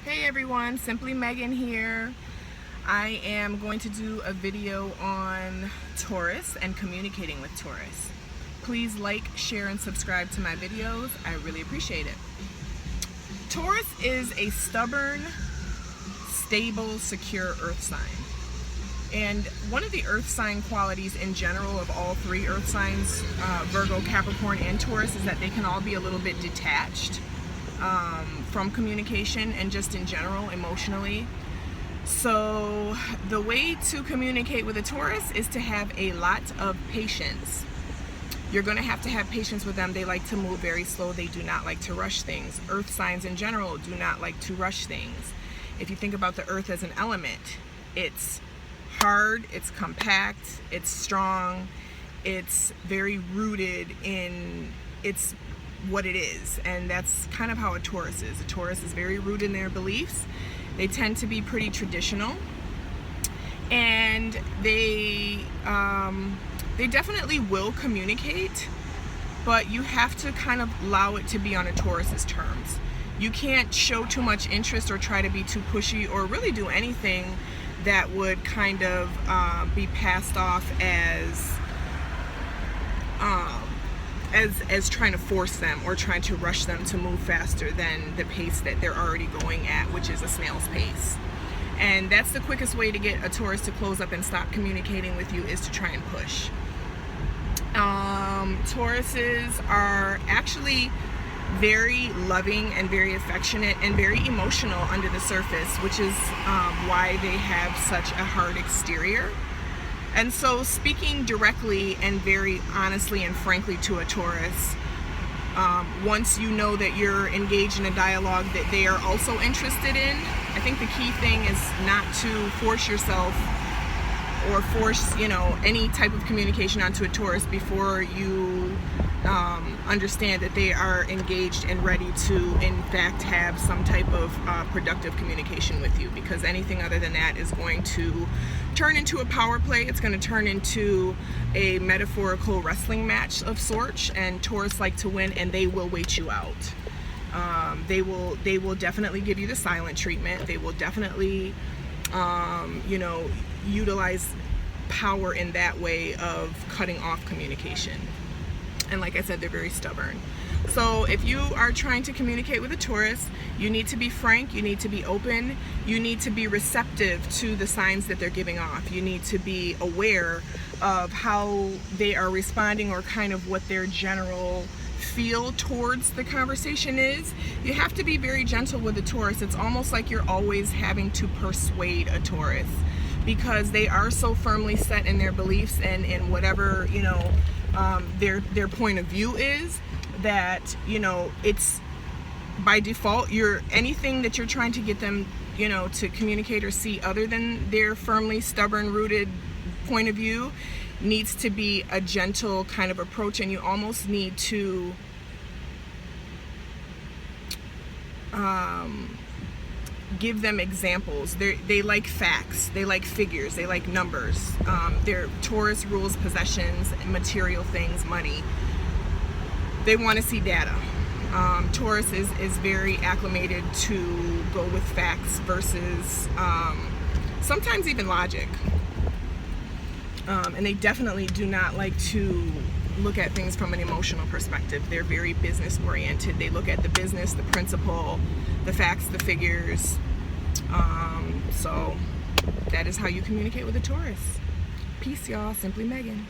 Hey everyone, Simply Megan here. I am going to do a video on Taurus and communicating with Taurus. Please like, share, and subscribe to my videos. I really appreciate it. Taurus is a stubborn, stable, secure earth sign. And one of the earth sign qualities in general of all three earth signs, Virgo, Capricorn, and Taurus, is that they can all be a little bit detached from communication and just in general emotionally. So the way to communicate with a Taurus is to have a lot of patience. You're going to have patience with them. They like to move very slow. They do not like to rush things. Earth signs in general do not like to rush things. If you think about the earth as an element, it's hard, it's compact, it's strong, it's very rooted in its what it is, and that's kind of how a Taurus is. A Taurus is very rooted in their beliefs. They tend to be pretty traditional, and they definitely will communicate, but you have to kind of allow it to be on a Taurus's terms. You can't show too much interest or try to be too pushy or really do anything that would kind of be passed off as trying to force them or trying to rush them to move faster than the pace that they're already going at, which is a snail's pace. And that's the quickest way to get a Taurus to close up and stop communicating with you, is to try and push. Tauruses are actually very loving and very affectionate and very emotional under the surface, which is why they have such a hard exterior. And so speaking directly and very honestly and frankly to a Taurus, once you know that you're engaged in a dialogue that they are also interested in, I think the key thing is not to force yourself or force, any type of communication onto a Taurus before you understand that they are engaged and ready to, in fact, have some type of productive communication with you, because anything other than that is going to turn into a power play. It's going to turn into a metaphorical wrestling match of sorts, and Taurus like to win, and they will wait you out. They will definitely give you the silent treatment. They will definitely utilize power in that way of cutting off communication. And like I said, they're very stubborn. So if you are trying to communicate with a Taurus, you need to be frank, you need to be open, you need to be receptive to the signs that they're giving off. You need to be aware of how they are responding, or kind of what their general feel towards the conversation is. You have to be very gentle with a Taurus. It's almost like you're always having to persuade a Taurus, because they are so firmly set in their beliefs and in whatever their point of view is, that it's by default anything that you're trying to get them to communicate or see other than their firmly stubborn rooted point of view needs to be a gentle kind of approach, and you almost need to give them examples. They like facts, they like figures, they like numbers. Their Taurus rules possessions, material things, money. They want to see data. Taurus is very acclimated to go with facts versus sometimes even logic. And they definitely do not like to look at things from an emotional perspective. They're very business oriented. They look at the business, the principle, the facts, the figures. So that is how you communicate with a Taurus. Peace, y'all. Simply Megan.